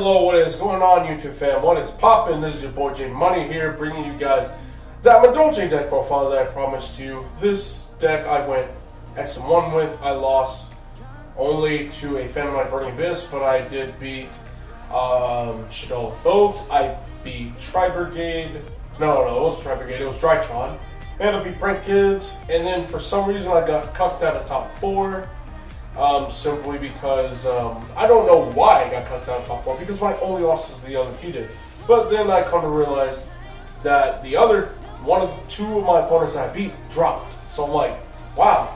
Hello, what is going on, YouTube fam? What is poppin'? This is your boy J Money here, bringing you guys that Madolche deck profile that I promised you. This deck I went X1 with. I lost only to a fan of my Burning Abyss, but I did beat Shadow Boat. I beat Tri-Brigade. No, it wasn't Tri-Brigade, it was Drytron. And I beat Prank Kids, and then for some reason I got cucked out of top 4. Simply because, I don't know why I got cut out of top 4, because my only loss was the undefeated. But then I come to realize that the other, two of my opponents that I beat dropped. So I'm like, wow,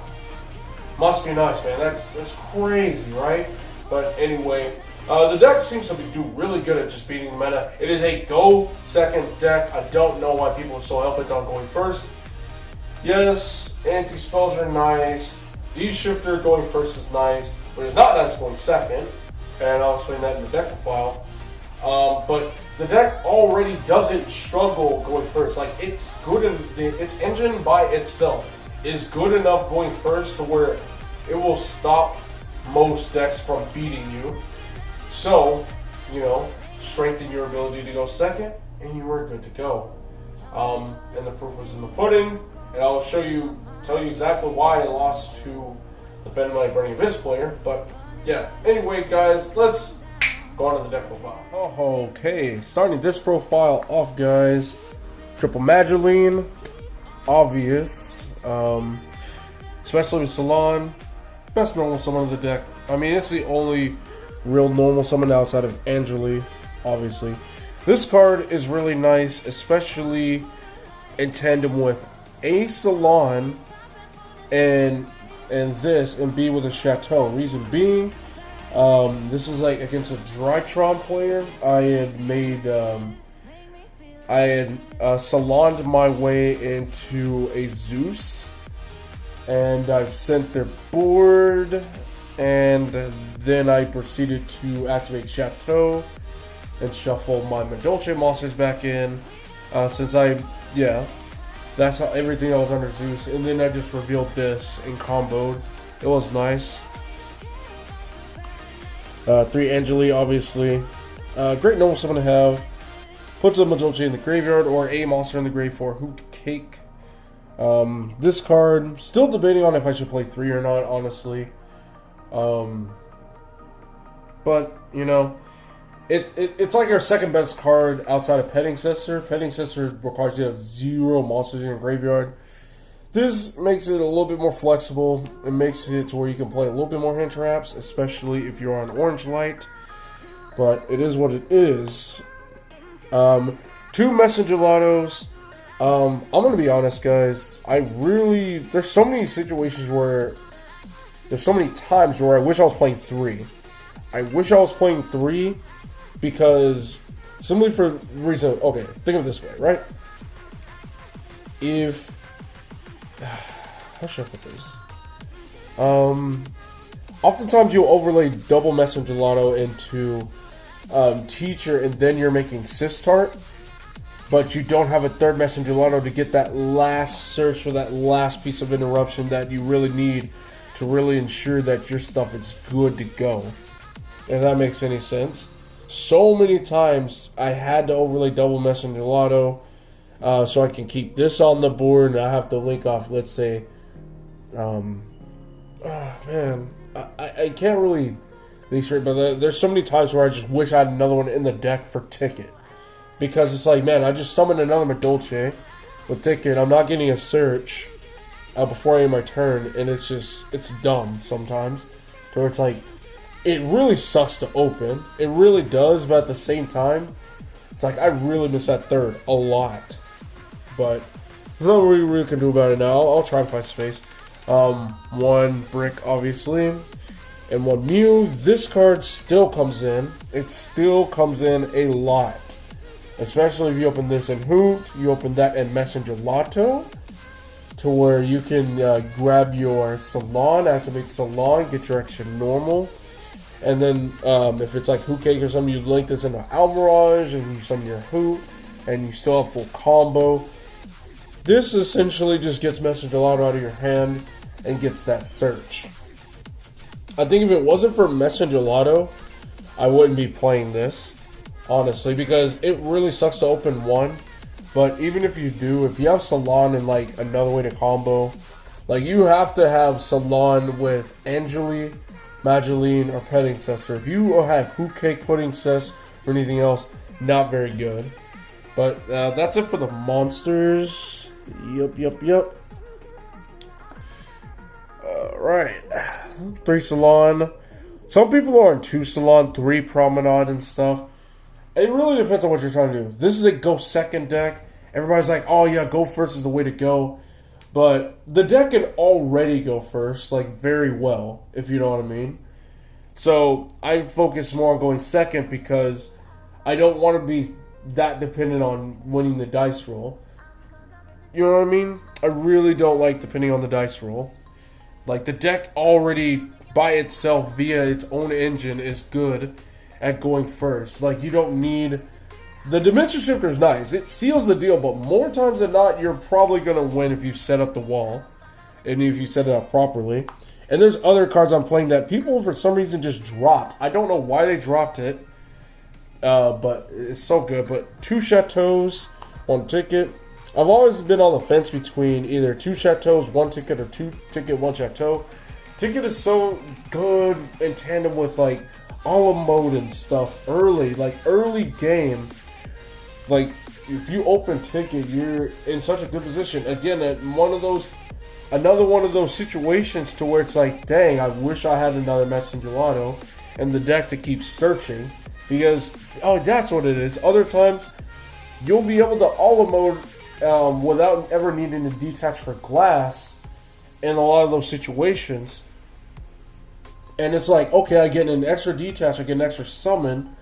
must be nice, man. That's crazy, right? But anyway, the deck seems to do really good at just beating the meta. It is a go second deck. I don't know why people are so hell-bent on going first. Yes, anti-spells are nice. D-Shifter going first is nice, but it's not nice going second, and I'll explain that in the deck profile. But the deck already doesn't struggle going first. Like, it's good, its engine by itself is good enough going first to where it will stop most decks from beating you. So, you know, strengthen your ability to go second, and you are good to go. And the proof was in the pudding, and I'll tell you exactly why I lost to the Fenway Burning Abyss player. But yeah, anyway, guys, let's go on to the deck profile. Okay, starting this profile off, guys. Triple Madolche, obvious, especially with Salon, best normal summon of the deck. I mean, it's the only real normal summon outside of Angeli, obviously. This card is really nice, especially in tandem with a Salon and this, and B with a Chateau. Reason being, this is like against a Drytron player. I had made Saloned my way into a Zeus, and I've sent their board, and then I proceeded to activate Chateau and shuffle my Madolche monsters back in, that's how everything that was under Zeus, and then I just revealed this and comboed. It was nice. 3 Angeli, obviously. Great normal summon to have. Puts a Madolche in the graveyard or a monster in the grave for Hoot Cake. This card, still debating on if I should play 3 or not, honestly. But, you know, it's like your second best card outside of Petting Sister. Petting Sister requires you to have 0 monsters in your graveyard. This makes it a little bit more flexible. It makes it to where you can play a little bit more hand traps, especially if you're on Orange Light. But it is what it is. 2 Messenger Lottos. I'm gonna be honest, guys. There's so many situations where, there's so many times where I wish I was playing 3. I wish I was playing 3. Because, simply for the reason, okay, think of it this way, right? How should I put this? Oftentimes you'll overlay double Messenger Lotto into Teacher, and then you're making Sistart, but you don't have a third Messenger Lotto to get that last search for that last piece of interruption that you really need to really ensure that your stuff is good to go. If that makes any sense. So many times I had to overlay double Messenger Lotto so I can keep this on the board, and I have to link off, let's say, I can't really think straight, but there's so many times where I just wish I had another one in the deck for Ticket. Because it's like, man, I just summoned another Madolche with Ticket, I'm not getting a search before I end my turn, and it's dumb sometimes, to where it's like, it really sucks to open. It really does, but at the same time, it's like I really miss that third a lot. But there's nothing we really can do about it now. I'll try and find space. 1 Brick, obviously, and 1 Mew. This card still comes in. It still comes in a lot. Especially if you open this in Hoot, you open that in Messenger Lotto, to where you can grab your Salon, activate Salon, get your extra normal. And then, if it's like Hoot Cake or something, you link this into Almirage, and you summon your Hoot, and you still have full combo. This essentially just gets Messenger Lotto out of your hand, and gets that search. I think if it wasn't for Messenger Lotto, I wouldn't be playing this, honestly, because it really sucks to open one. But even if you do, if you have Salon and like another way to combo, like you have to have Salon with Angeli, Mageline, or Petting Cess. If you have Hoop Cake, Pudding Cess, or anything else, not very good. But that's it for the monsters. Yup. Alright. 3 Salon. Some people are on 2 Salon, 3 Promenade and stuff. It really depends on what you're trying to do. This is a go second deck. Everybody's like, oh yeah, go first is the way to go. But the deck can already go first, like very well, if you know what I mean. So I focus more on going second because I don't want to be that dependent on winning the dice roll. You know what I mean? I really don't like depending on the dice roll. Like the deck already by itself via its own engine is good at going first. Like you don't need the Dimension Shifter is nice. It seals the deal, but more times than not, you're probably gonna win if you set up the wall and if you set it up properly. And there's other cards I'm playing that people for some reason just dropped. I don't know why they dropped it, but it's so good. But 2 Chateaus, 1 ticket. I've always been on the fence between either 2 Chateaus, 1 ticket, or 2 ticket, 1 Chateau. Ticket is so good in tandem with like all mode and stuff early, like early game. Like if you open ticket, you're in such a good position. Again, at another one of those situations to where it's like, dang, I wish I had another Messenger Gelato and the deck to keep searching because that's what it is. Other times you'll be able to all mode without ever needing to detach for glass in a lot of those situations. And it's like, okay, I get an extra detach, I get an extra summon,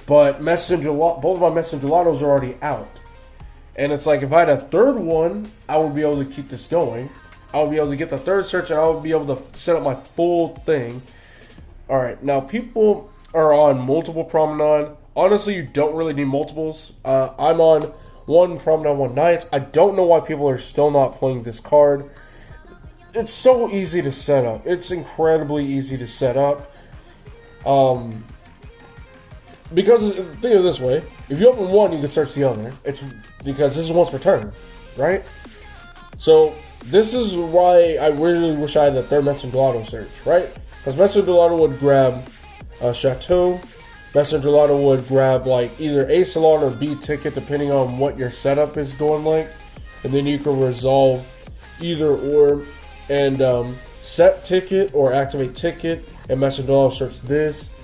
but both of my Messenger Gelatos are already out. And it's like, if I had a third one, I would be able to keep this going. I would be able to get the third search, and I would be able to set up my full thing. Alright, now people are on multiple Promenade. Honestly, you don't really need multiples. I'm on 1 Promenade, 1 Nights. I don't know why people are still not playing this card. It's so easy to set up. It's incredibly easy to set up. Because think of it this way: if you open one, you can search the other. It's because this is once per turn, right? So this is why I really wish I had the third Messenger Gelato search, right? Because Messenger Gelato would grab Chateau, Messenger Gelato would grab like either A Salon or B ticket, depending on what your setup is going like, and then you can resolve either or and set ticket or activate ticket, and Messenger Gelato search this.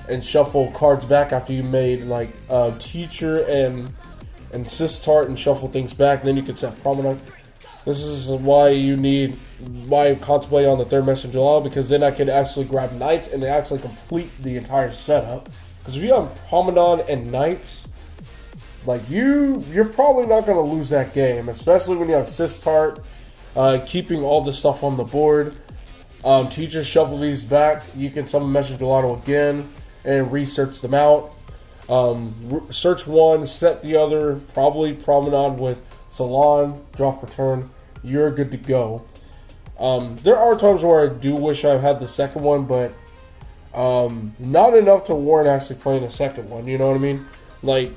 And shuffle cards back after you made like Teacher and Sistart and shuffle things back. And then you can set Promenade. This is why I contemplate on the third Messenger Gelato, because then I can actually grab Knights and actually complete the entire setup. Because if you have Promenade and Knights, like you're probably not going to lose that game, especially when you have Sistart keeping all the stuff on the board. Teacher, shuffle these back. You can summon Messenger Gelato again and research them out. Search one, set the other, probably Promenade with Salon, draw for turn. You're good to go. There are times where I do wish I had the second one, but not enough to warrant actually playing the second one. You know what I mean? Like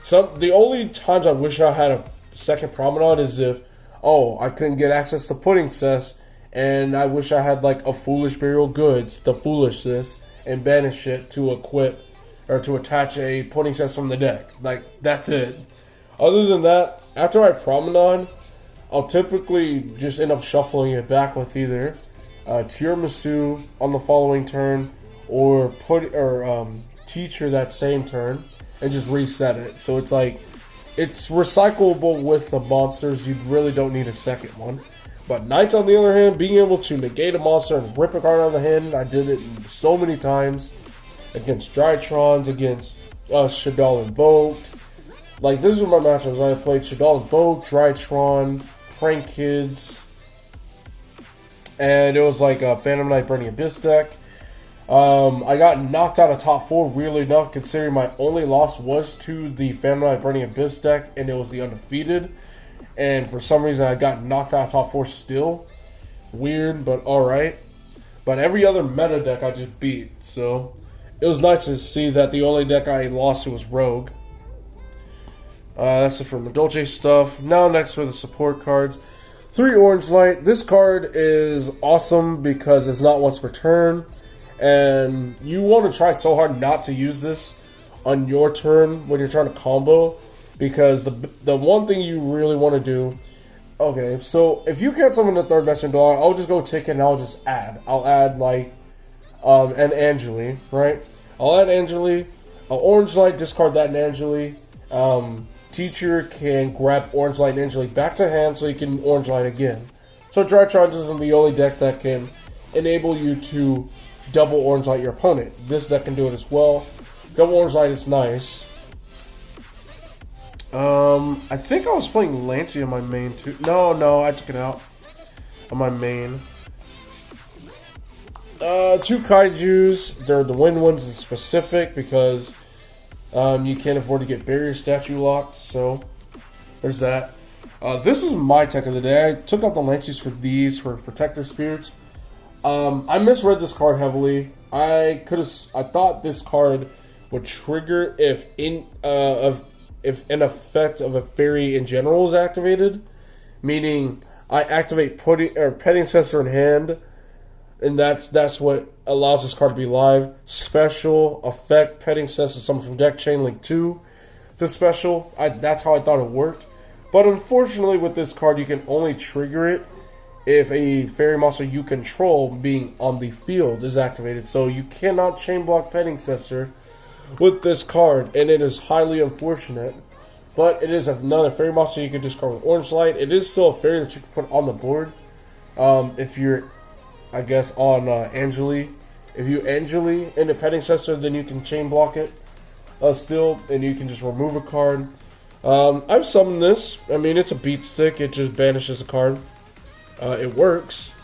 the only times I wish I had a second Promenade is if I couldn't get access to Pudding Cess, and I wish I had like a Foolish Burial Goods, the Foolishness, and banish it to equip or to attach a Pudding Cess from the deck. Like, that's it. Other than that, after I Promenade, I'll typically just end up shuffling it back with either Tiramisu on the following turn or Teacher that same turn and just reset it. So it's like, it's recyclable with the monsters. You really don't need a second one. But Knights, on the other hand, being able to negate a monster and rip a card out of the hand, I did it so many times against Drytrons, against Shaddoll Invoked. Like, this is my matchups. I played Shaddoll Invoked, Drytron, Prank Kids, and it was like a Phantom Knight Burning Abyss deck. I got knocked out of top 4, weirdly enough, considering my only loss was to the Phantom Knight Burning Abyss deck, and it was the undefeated. And for some reason, I got knocked out of top 4 still. Weird, but alright. But every other meta deck I just beat. So, it was nice to see that the only deck I lost to was Rogue. That's it for Madolche stuff. Now next for the support cards. 3 Orange Light. This card is awesome because it's not once per turn. And you want to try so hard not to use this on your turn when you're trying to combo. Because the one thing you really want to do... Okay, so if you can't summon the 3rd Veteran Dog, I'll just go ticket and I'll just add. I'll add like an Angeli, right? I'll add Angeli. Orange Light, discard that and Angeli. Teacher can grab Orange Light and Angeli back to hand so you can Orange Light again. So Dry Charge isn't the only deck that can enable you to double Orange Light your opponent. This deck can do it as well. Double Orange Light is nice. I think I was playing Lancey on my main too. No, I took it out on my main. 2 Kaijus. They're the win ones in specific because you can't afford to get barrier statue locked, so there's that. This is my tech of the day. I took out the Lanceys for these, for Protector Spirits. I misread this card heavily. I thought this card would trigger if an effect of a fairy in general is activated, meaning I activate Petting Censor in hand, and that's what allows this card to be live. Special effect Petting Censor, someone from deck chain link 2 to special. That's how I thought it worked, but unfortunately with this card you can only trigger it if a fairy monster you control being on the field is activated. So you cannot chain block Petting Censor with this card, and it is highly unfortunate. But it is another fairy monster you can discard with Orange Light. It is still a fairy that you can put on the board. If you're, I guess, on Angeli. If you Angeli in the Petting Censor, then you can chain block it still, and you can just remove a card. I've summoned this. I mean, it's a beat stick. It just banishes a card. It works.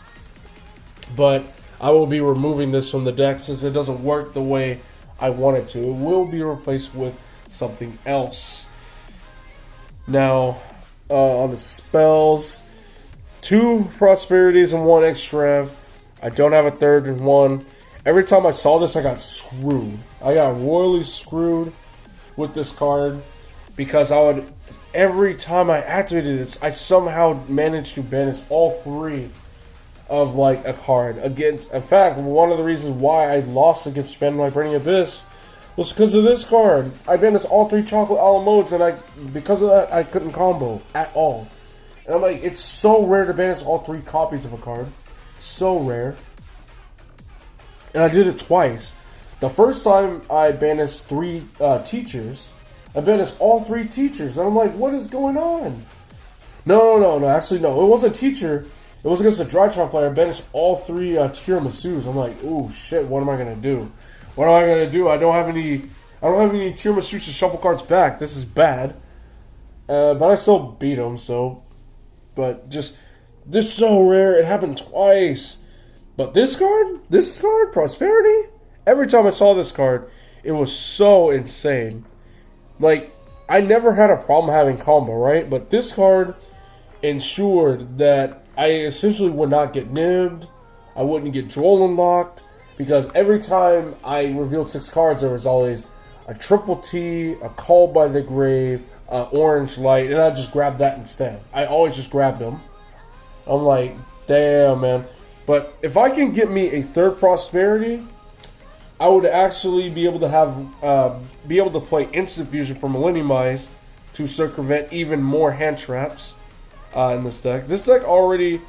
But I will be removing this from the deck since it doesn't work the way I want it to. It will be replaced with something else. Now, on the spells, 2 Prosperities and 1 Extra. I don't have a 3rd and 1. Every time I saw this, I got screwed. I got royally screwed with this card because every time I activated this, I somehow managed to banish all 3 of like a card against. In fact, one of the reasons why I lost against Spend My Burning Abyss was because of this card. I banished all 3 chocolate owl modes, and because of that I couldn't combo at all. And I'm like, it's so rare to banish all 3 copies of a card, so rare. And I did it twice. The first time I banished 3 teachers, I banished all 3 teachers, and I'm like, what is going on? No, actually no, it wasn't a teacher. It was against a Drytron player. I banished all 3 Tiramisus. I'm like, oh shit, what am I gonna do? What am I gonna do? I don't have any Tiramisus to shuffle cards back. This is bad. But I still beat him. So, but just this is so rare. It happened twice. But this card, Prosperity. Every time I saw this card, it was so insane. Like, I never had a problem having combo, right? But this card ensured that I essentially would not get nibbed. I wouldn't get Droll unlocked. Because every time I revealed 6 cards, there was always a Triple T, a Call by the Grave, Orange Light, and I just grabbed that instead. I always just grabbed them. I'm like, damn, man. But if I can get me a 3rd Prosperity, I would actually be able to have play Instant Fusion for Millennium Eyes to circumvent even more hand traps in this deck. This deck already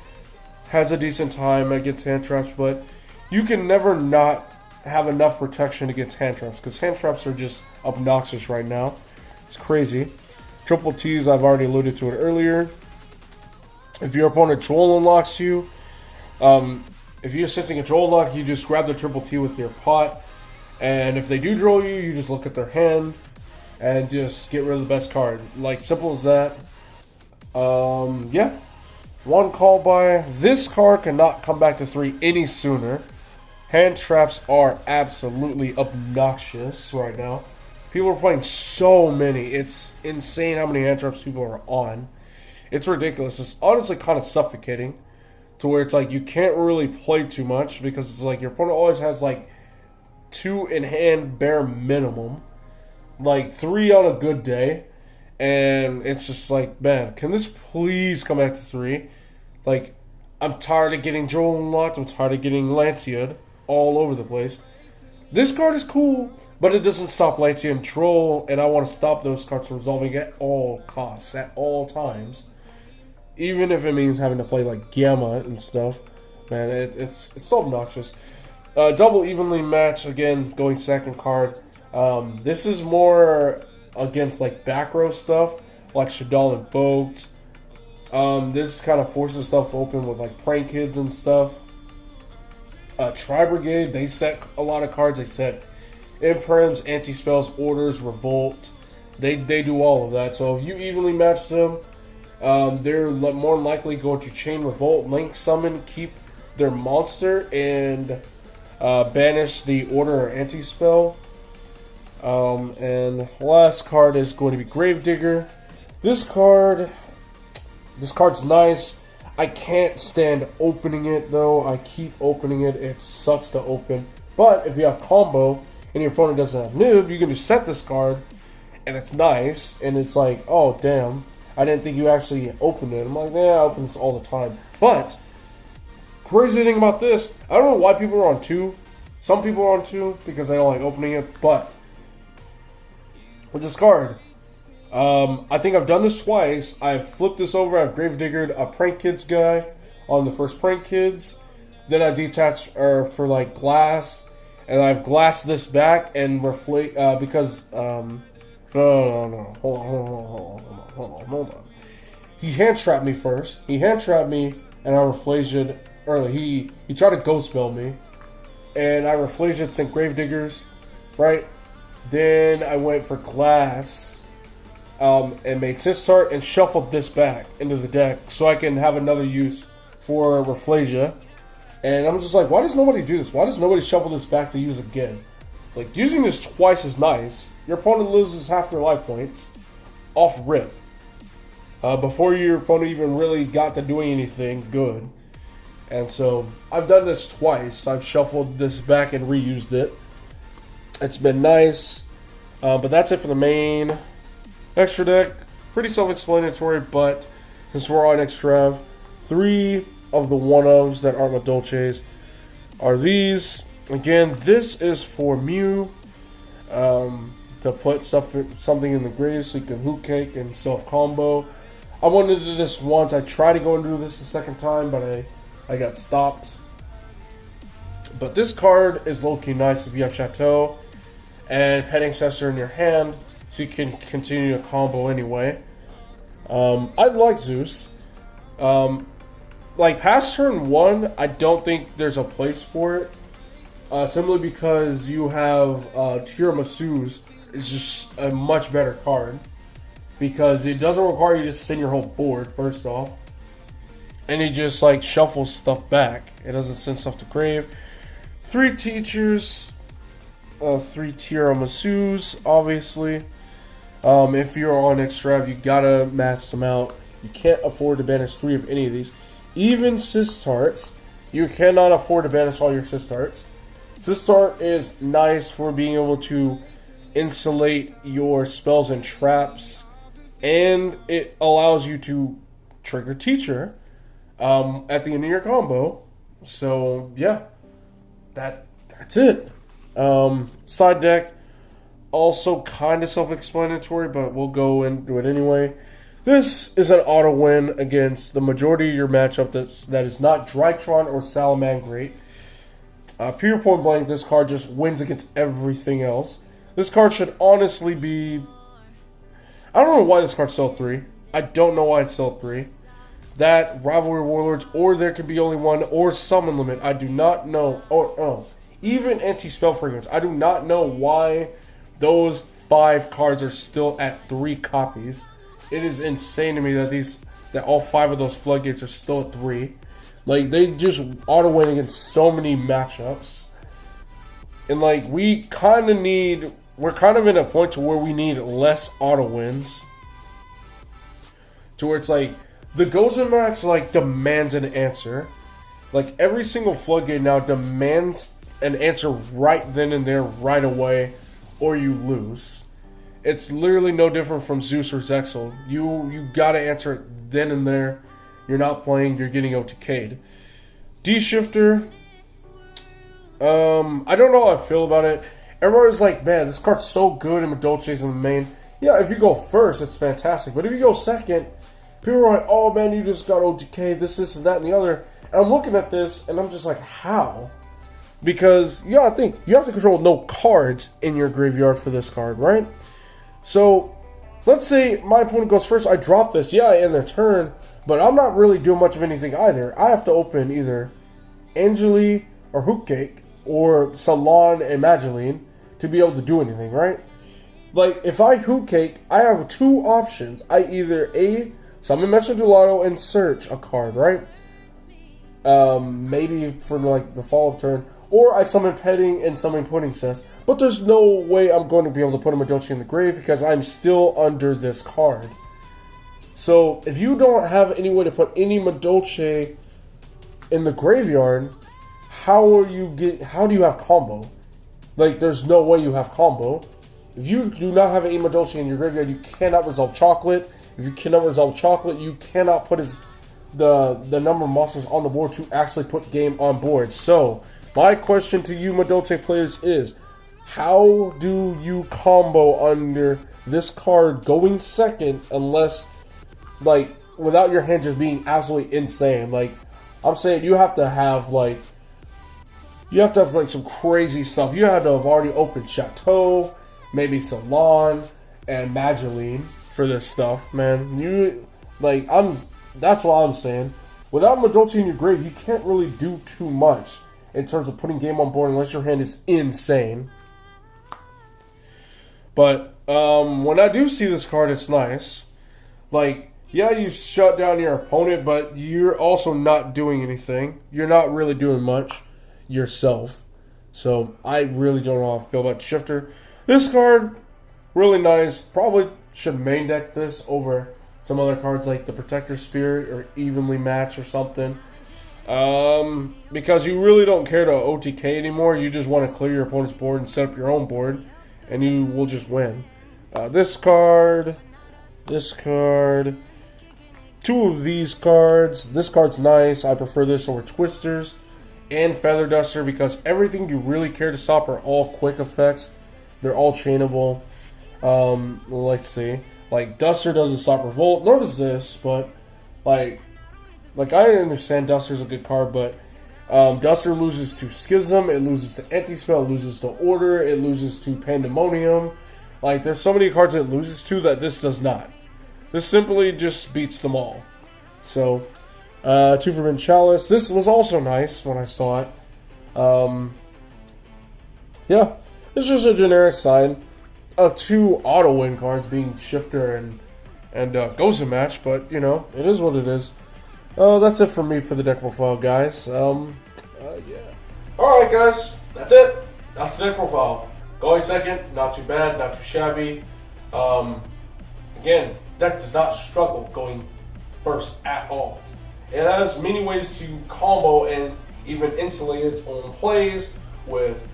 has a decent time against hand traps, but you can never not have enough protection against hand traps because hand traps are just obnoxious right now. It's crazy. Triple T's, I've already alluded to it earlier. If your opponent Troll unlocks you, if you're sensing a Troll lock, you just grab the Triple T with your pot. And if they do draw you, you just look at their hand and just get rid of the best card. Like, simple as that. Yeah. 1 call by. This card cannot come back to 3 any sooner. Hand traps are absolutely obnoxious right now. People are playing so many. It's insane how many hand traps people are on. It's ridiculous. It's honestly kind of suffocating to where it's like you can't really play too much because it's like your opponent always has like 2 in hand bare minimum, like 3 on a good day, and it's just like, man, can this please come back to 3? Like, I'm tired of getting Joel unlocked. I'm tired of getting Lancia all over the place. This card is cool, but it doesn't stop Lancia and Troll, and I want to stop those cards from resolving at all costs, at all times. Even if it means having to play like Gamma and stuff. Man, it's so obnoxious. Double evenly match, again, going second card. This is more against like back row stuff, like Shadal Invoked. This kind of forces stuff open with like Prank Kids and stuff. Tri Brigade, they set a lot of cards. They set Imprims, Anti-Spells, Orders, Revolt. They do all of that. So if you evenly match them, they're more than likely going to chain Revolt, Link Summon, keep their monster, and banish the Order or Anti-Spell. And last card is going to be Gravedigger. This card's nice. I can't stand opening it though. I keep opening it. It sucks to open. But if you have combo and your opponent doesn't have noob, you can just set this card, and it's nice. And it's like, oh damn, I didn't think you actually opened it. I'm like, yeah, I open this all the time. But crazy thing about this, I don't know why people are on 2. Some people are on 2 because they don't like opening it. But with this card, I think I've done this twice. I've flipped this over. I've Gravediggered a Prank Kids guy on the first Prank Kids. Then I detached for like glass, and I've glassed this back and reflate because no. Hold on. He hand trapped me first. He hand trapped me, and I reflated early. He tried to ghost spell me, and I reflated sent Gravediggers, right? Then I went for glass. And made Sistart and shuffled this back into the deck so I can have another use for Rafflesia. And I'm just like, why does nobody do this? Why does nobody shuffle this back to use again? Like, using this twice is nice. Your opponent loses half their life points off rip. Before your opponent even really got to doing anything good. And so, I've done this twice. I've shuffled this back and reused it. It's been nice. But that's it for the main extra deck. Pretty self-explanatory, but since we're on Extrav, 3 of the one-ofs that are Madolches are these. Again, this is for Mew, to put something in the grave so you can hoot cake and self-combo. I wanted to do this once. I tried to go and do this a second time, but I got stopped. But this card is low-key nice if you have Chateau and Pet Ancestor in your hand, so you can continue to combo anyway. I like Zeus. Like past turn 1, I don't think there's a place for it. Simply because you have Tiramasu's is just a much better card. Because it doesn't require you to send your whole board, first off. And it just like shuffles stuff back. It doesn't send stuff to grave. 3 teachers. 3 Tiramasu's, obviously. If you're on Extrav, you gotta match them out. You can't afford to banish 3 of any of these. Even Sistarts, you cannot afford to banish all your Sistarts. Sistart is nice for being able to insulate your spells and traps, and it allows you to trigger Teacher at the end of your combo. So yeah, that's it. Side deck, also kind of self-explanatory, but we'll go into it anyway. This is an auto win against the majority of your matchup that is not Drytron or Salamangreat. Pure point blank, this card just wins against everything else. This card should honestly be... I don't know why this card sold 3. I don't know why it sold 3. That, Rivalry Warlords, or there could be only 1, or Summon Limit. I do not know. Oh, even Anti-Spell Fragrance. I do not know why those 5 cards are still at 3 copies. It is insane to me that all 5 of those floodgates are still at 3. Like, they just auto-win against so many matchups. And, like, we're kind of in a point to where we need less auto-wins. To where it's like, the Gozen match, like, demands an answer. Like, every single floodgate now demands an answer right then and there, right away, or you lose. It's literally no different from Zeus or Zexal. You gotta answer it then and there. You're not playing, you're getting OTK'd. D-Shifter, I don't know how I feel about it. Everyone's like, man, this card's so good in Madolche's in the main. Yeah, if you go first, it's fantastic. But if you go second, people are like, oh man, you just got OTK, this, and that, and the other. And I'm looking at this, and I'm just like, how? Because you gotta think, you have to control no cards in your graveyard for this card, right? So, let's say my opponent goes first, I drop this, yeah, I end their turn, but I'm not really doing much of anything either. I have to open either Angeli or Hookcake, or Salon and Mageline to be able to do anything, right? Like, if I Hookcake, I have two options. I either A, summon Messenger Gelato and search a card, right? Maybe for like the follow-up turn. Or I summon Petting and summon Pudding Cess. But there's no way I'm going to be able to put a Madolche in the grave because I'm still under this card. So, if you don't have any way to put any Madolche in the graveyard, how do you have combo? Like, there's no way you have combo. If you do not have a Madolche in your graveyard, you cannot resolve Chocolate. If you cannot resolve Chocolate, you cannot put the number of monsters on the board to actually put game on board. So, my question to you Madolche players is, how do you combo under this card going second unless, like, without your hand just being absolutely insane? Like, I'm saying you have to have, like, some crazy stuff. You have to have already opened Chateau, maybe Salon, and Mageline for this stuff, man. That's what I'm saying. Without Madolche in your grave, you can't really do too much in terms of putting game on board unless your hand is insane. But when I do see this card, it's nice. Like, yeah, you shut down your opponent, but you're also not doing anything. You're not really doing much yourself. So I really don't know how I feel about Shifter. This card, really nice. Probably should main deck this over some other cards like the Protector Spirit or Evenly Match or something. Because you really don't care to OTK anymore. You just want to clear your opponent's board and set up your own board, and you will just win. This card, two of these cards. This card's nice. I prefer this over Twisters and Feather Duster because everything you really care to stop are all quick effects. They're all chainable. Let's see. Like, Duster doesn't stop Revolt, nor does this, but, like I understand Duster's a good card, but Duster loses to Schism, it loses to Anti-Spell, it loses to Order, it loses to Pandemonium. Like, there's so many cards it loses to that this does not. This simply just beats them all. So, Two Forbidden Chalice. This was also nice when I saw it. Yeah, it's just a generic side of two auto-win cards being Shifter and Ghost Match, but, you know, it is what it is. That's it for me for the deck profile, guys. Yeah. Alright, guys, that's it. That's the deck profile. Going second, not too bad, not too shabby. Again, deck does not struggle going first at all. It has many ways to combo and even insulate its own plays with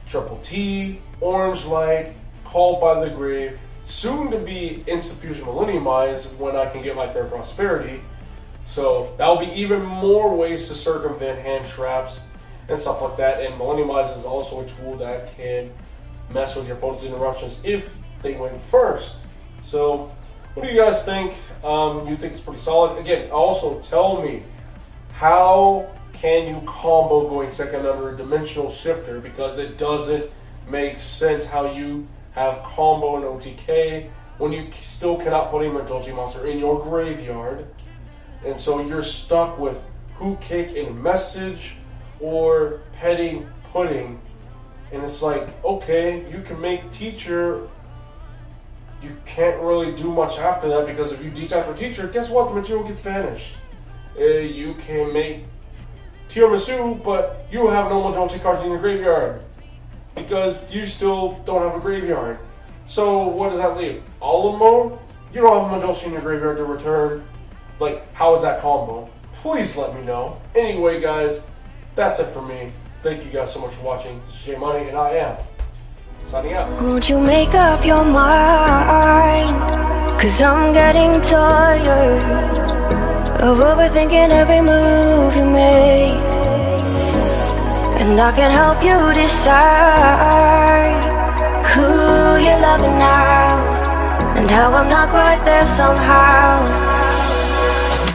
Triple T, Orange Light, Called by the Grave, soon to be Instant Fusion Millenniumize when I can get my Third Prosperity. So that will be even more ways to circumvent hand traps and stuff like that. And Millenniumize is also a tool that can mess with your opponent's interruptions if they went first. So what do you guys think? You think it's pretty solid? Again, also tell me, how can you combo going second under a Dimensional Shifter? Because it doesn't make sense how you have combo and OTK when you still cannot put a Madolche monster in your graveyard. And so you're stuck with Hookcake and Message or Petting Pudding. And it's like, okay, you can make Teacher. You can't really do much after that because if you detach for Teacher, guess what? The material gets banished. You can make Tiramisu, but you have no Madolche cards in your graveyard because you still don't have a graveyard. So what does that leave? Alamo? You don't have a Madolche in your graveyard to return. Like, how is that combo? Please let me know. Anyway, guys, that's it for me. Thank you guys so much for watching. This is J Money, and I am signing out. Won't you make up your mind? 'Cause I'm getting tired of overthinking every move you make, and I can help you decide who you're loving now, and how I'm not quite there somehow.